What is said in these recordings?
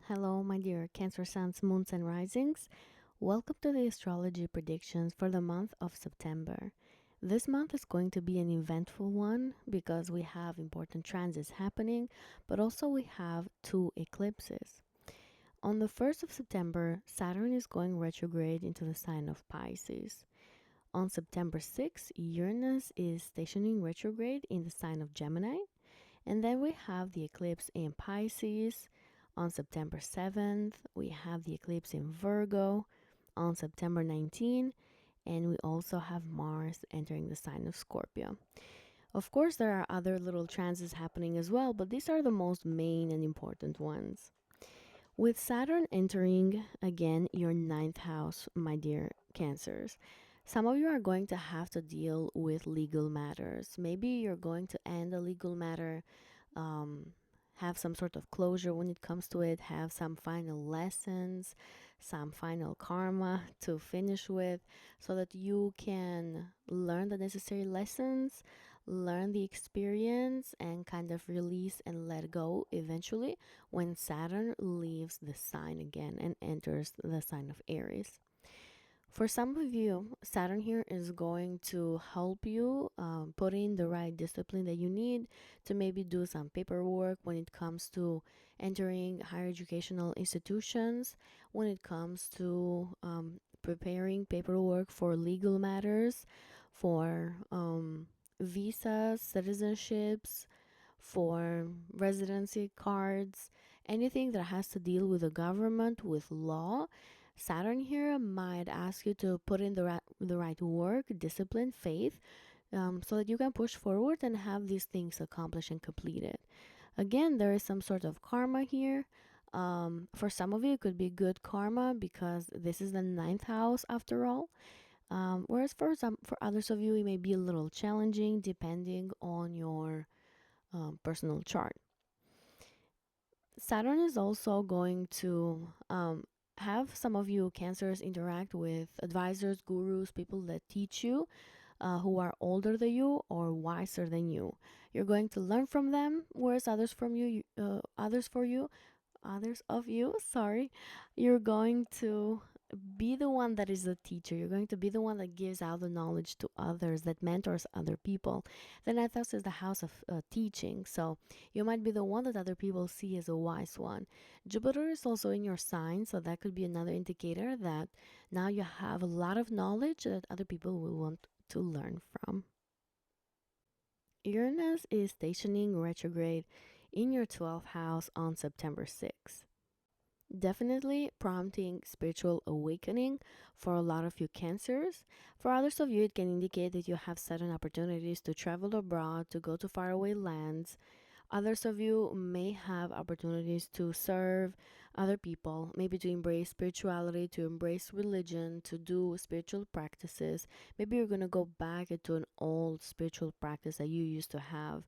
Hello, my dear Cancer Suns, Moons, and Risings. Welcome to the astrology predictions for the month of September. This month is going to be an eventful one because we have important transits happening, but also we have two eclipses. On the 1st of September, Saturn is going retrograde into the sign of Pisces. On September 6th, Uranus is stationing retrograde in the sign of Gemini. And then we have the eclipse in Pisces. On September 7th, we have the eclipse in Virgo on September 19th, and we also have Mars entering the sign of Scorpio. Of course, there are other little transits happening as well, but these are the most main and important ones. With Saturn entering again your ninth house, my dear Cancers, some of you are going to have to deal with legal matters. Maybe you're going to end a legal matter, have some sort of closure when it comes to it, have some final lessons, some final karma to finish with, so that you can learn the necessary lessons, learn the experience, and kind of release and let go eventually when Saturn leaves the sign again and enters the sign of Aries. For some of you, Saturn here is going to help you put in the right discipline that you need to maybe do some paperwork when it comes to entering higher educational institutions, when it comes to preparing paperwork for legal matters, for visas, citizenships, for residency cards, anything that has to deal with the government, with law. Saturn here might ask you to put in the right work, discipline, faith, so that you can push forward and have these things accomplished and completed. Again, there is some sort of karma here. For some of you, it could be good karma because this is the ninth house after all. Whereas for others of you, it may be a little challenging depending on your personal chart. Saturn is also going to have some of you Cancers interact with advisors, gurus, people that teach you, who are older than you or wiser than you. You're going to learn from them, whereas others of you, sorry, you're going to be the one that is the teacher. You're going to be the one that gives out the knowledge to others, that mentors other people. The ninth house is the house of teaching, so you might be the one that other people see as a wise one. Jupiter is also in your sign, so that could be another indicator that now you have a lot of knowledge that other people will want to learn from. Uranus is stationing retrograde in your 12th house on September 6th. Definitely prompting spiritual awakening for a lot of you Cancers. For others of you, it can indicate that you have certain opportunities to travel abroad, to go to faraway lands. Others of you may have opportunities to serve other people, maybe to embrace spirituality, to embrace religion, to do spiritual practices. Maybe you're going to go back into an old spiritual practice that you used to have,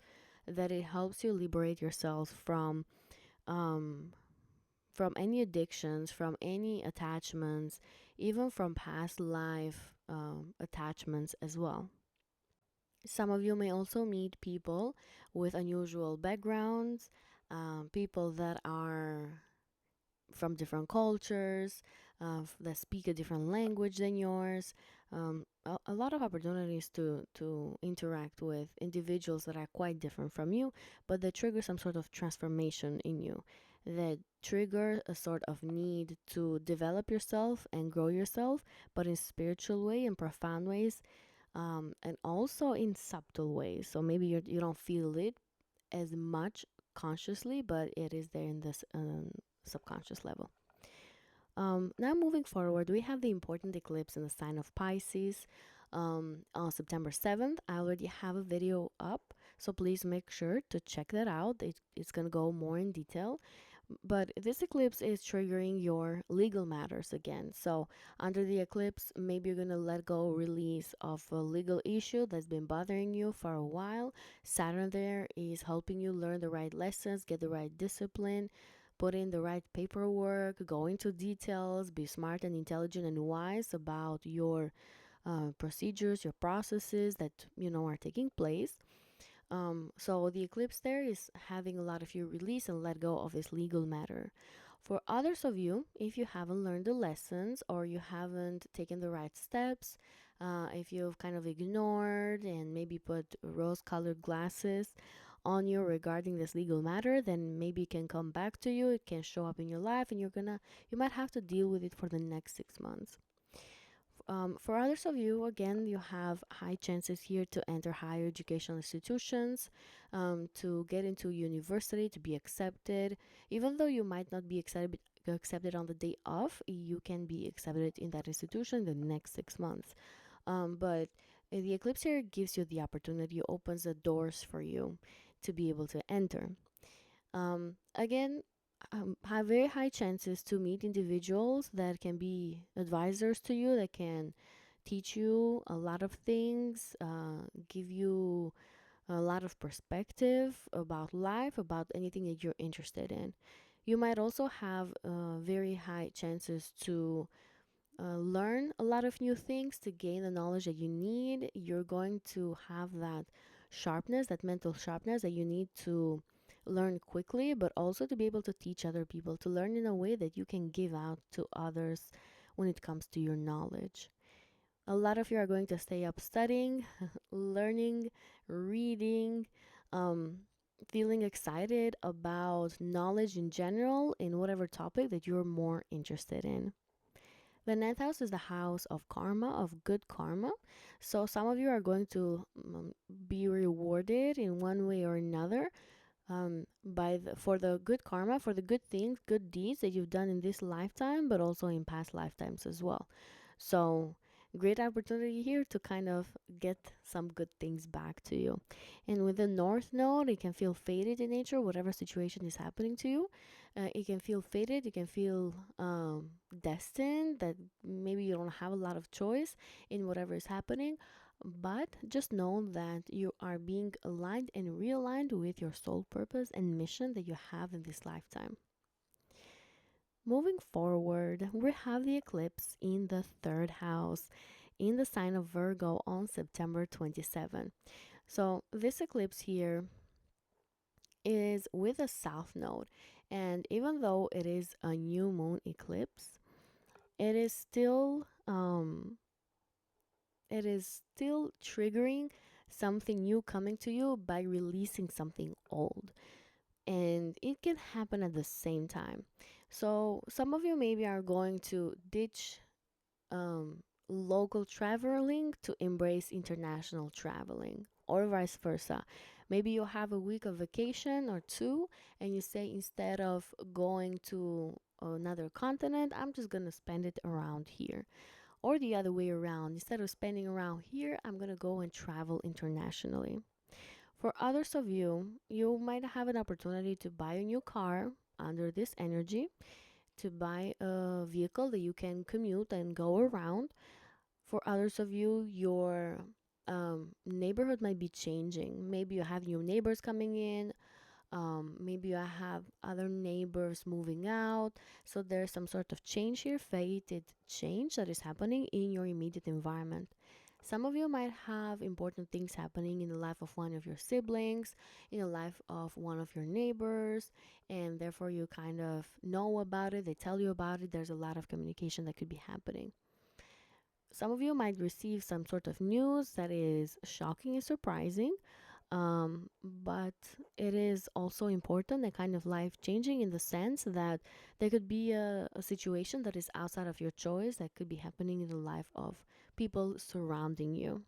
that it helps you liberate yourself from any addictions, from any attachments, even from past life attachments as well. Some of you may also meet people with unusual backgrounds, people that are from different cultures, that speak a different language than yours. A lot of opportunities to interact with individuals that are quite different from you, but that trigger some sort of transformation in you, that trigger a sort of need to develop yourself and grow yourself, but in spiritual way, in profound ways, and also in subtle ways. So maybe you don't feel it as much consciously, but it is there in this subconscious level. Now moving forward, we have the important eclipse in the sign of Pisces on September 7th. I already have a video up, so please make sure to check that out. It's going to go more in detail. But this eclipse is triggering your legal matters again. So under the eclipse, maybe you're going to let go, release of a legal issue that's been bothering you for a while. Saturn there is helping you learn the right lessons, get the right discipline, put in the right paperwork, go into details, be smart and intelligent and wise about your procedures, your processes that are taking place. So the eclipse there is having a lot of you release and let go of this legal matter. For others of you, if you haven't learned the lessons or you haven't taken the right steps, if you've kind of ignored and maybe put rose colored glasses on you regarding this legal matter, then maybe it can come back to you. It can show up in your life, and you might have to deal with it for the next 6 months. For others of you, again, you have high chances here to enter higher educational institutions, to get into university, to be accepted. Even though you might not be accepted on the day of, you can be accepted in that institution the next 6 months. But the eclipse here gives you the opportunity, opens the doors for you to be able to enter. Again, have very high chances to meet individuals that can be advisors to you, that can teach you a lot of things, give you a lot of perspective about life, about anything that you're interested in. You might also have very high chances to learn a lot of new things, to gain the knowledge that you need. You're going to have that sharpness, that mental sharpness that you need to learn quickly, but also to be able to teach other people, to learn in a way that you can give out to others when it comes to your knowledge. A lot of you are going to stay up studying, learning, reading, um, feeling excited about knowledge in general in whatever topic that you're more interested in. The ninth house is the house of karma, of good karma. So some of you are going to be rewarded in one way or another, for the good karma, for the good things, good deeds that you've done in this lifetime, but also in past lifetimes as well. So great opportunity here to kind of get some good things back to you. And with the north node, it can feel fated in nature, whatever situation is happening to you. It can feel fated, you can feel destined, that maybe you don't have a lot of choice in whatever is happening. But just know that you are being aligned and realigned with your soul purpose and mission that you have in this lifetime. Moving forward, we have the eclipse in the third house in the sign of Virgo on September 27. So this eclipse here is with a south node, and even though it is a new moon eclipse, it is still triggering something new coming to you by releasing something old. And it can happen at the same time. So some of you maybe are going to ditch um, local traveling to embrace international traveling, or vice versa. Maybe you'll have a week of vacation or two, and you say, instead of going to another continent, I'm just gonna spend it around here. Or the other way around, instead of spending around here, I'm gonna go and travel internationally. For others of you, you might have an opportunity to buy a new car under this energy, to buy a vehicle that you can commute and go around. For others of you, your neighborhood might be changing. Maybe you have new neighbors coming in. Maybe you have other neighbors moving out. So there's some sort of change here, fated change that is happening in your immediate environment. Some of you might have important things happening in the life of one of your siblings, in the life of one of your neighbors, and therefore you kind of know about it. They tell you about it. There's a lot of communication that could be happening. Some of you might receive some sort of news that is shocking and surprising, but it is also important and kind of life changing, in the sense that there could be a situation that is outside of your choice that could be happening in the life of people surrounding you.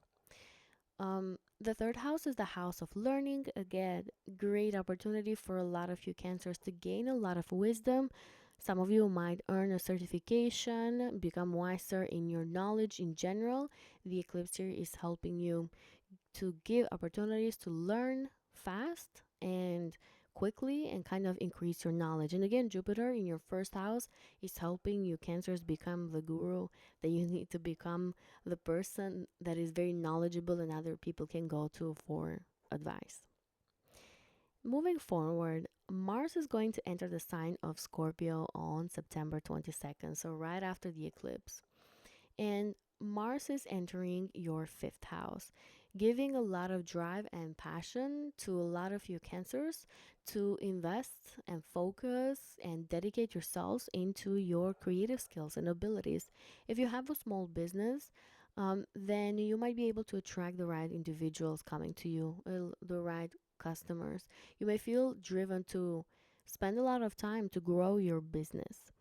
The third house is the house of learning. Again, great opportunity for a lot of you Cancers to gain a lot of wisdom. Some of you might earn a certification, become wiser in your knowledge in general. The eclipse here is helping you to give opportunities to learn fast and quickly and kind of increase your knowledge. And again, Jupiter in your first house is helping you Cancers become the guru that you need to become, the person that is very knowledgeable and other people can go to for advice. Moving forward, Mars is going to enter the sign of Scorpio on September 22nd, so right after the eclipse. And Mars is entering your fifth house. giving a lot of drive and passion to a lot of you Cancers to invest and focus and dedicate yourselves into your creative skills and abilities. If you have a small business, then you might be able to attract the right individuals coming to you, the right customers. You may feel driven to spend a lot of time to grow your business.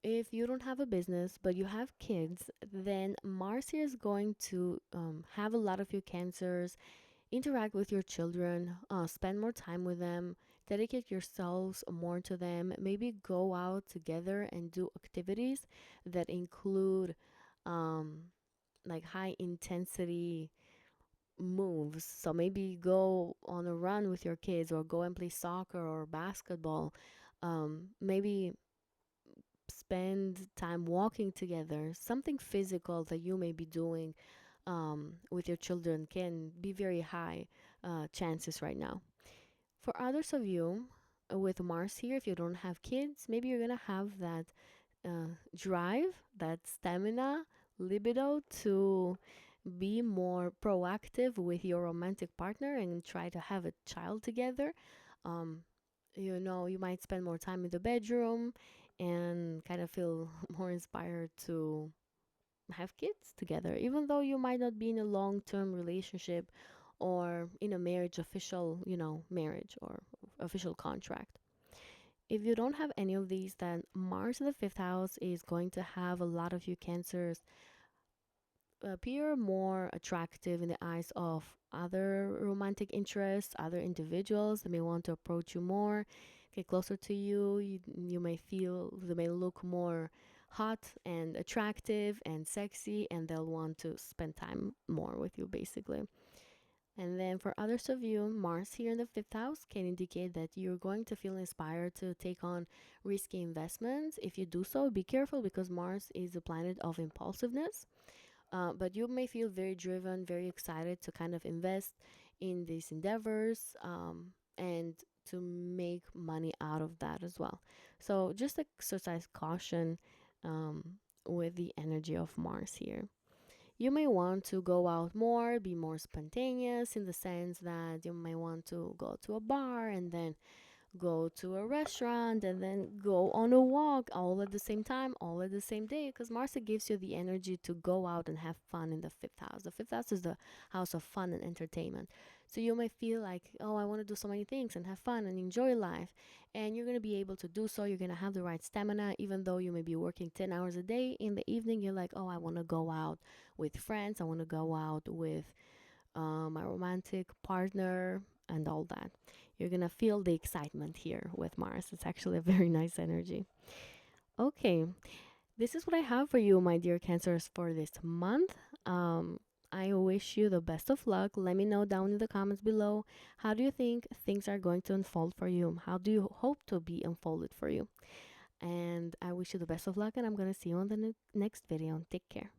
If you don't have a business but you have kids, then Mars here is going to have a lot of your Cancers interact with your children, spend more time with them, dedicate yourselves more to them, maybe go out together and do activities that include um, like high intensity moves. So maybe go on a run with your kids or go and play soccer or basketball. Maybe spend time walking together. Something physical that you may be doing with your children can be very high chances right now. For others of you with Mars here, if you don't have kids, maybe you're gonna have that drive, that stamina, libido to be more proactive with your romantic partner and try to have a child together. Um, you might spend more time in the bedroom and kind of feel more inspired to have kids together, even though you might not be in a long term relationship or in a marriage, official, marriage or official contract. If you don't have any of these, then Mars in the fifth house is going to have a lot of you Cancers appear more attractive in the eyes of other romantic interests, other individuals that may want to approach you more, get closer to you. You may feel, they may look more hot and attractive and sexy, and they'll want to spend time more with you, basically. And then for others of you, Mars here in the fifth house can indicate that you're going to feel inspired to take on risky investments. If you do so, be careful because Mars is a planet of impulsiveness. But you may feel very driven, very excited to kind of invest in these endeavors and to make money out of that as well. So just exercise caution with the energy of Mars here. You may want to go out more, be more spontaneous in the sense that you may want to go to a bar and then go to a restaurant and then go on a walk all at the same time, all at the same day, because Mars gives you the energy to go out and have fun in the fifth house. The fifth house is the house of fun and entertainment. So you may feel like, oh, I want to do so many things and have fun and enjoy life. And you're going to be able to do so. You're going to have the right stamina, even though you may be working 10 hours a day. In the evening, you're like, oh, I want to go out with friends. I want to go out with my romantic partner and all that. You're gonna feel the excitement here with Mars. It's actually a very nice energy. Okay, this is what I have for you, my dear Cancers, for this month. I wish you the best of luck. Let me know down in the comments below. How do you think things are going to unfold for you? How do you hope to be unfolded for you? And I wish you the best of luck, and I'm gonna see you on the next video. Take care.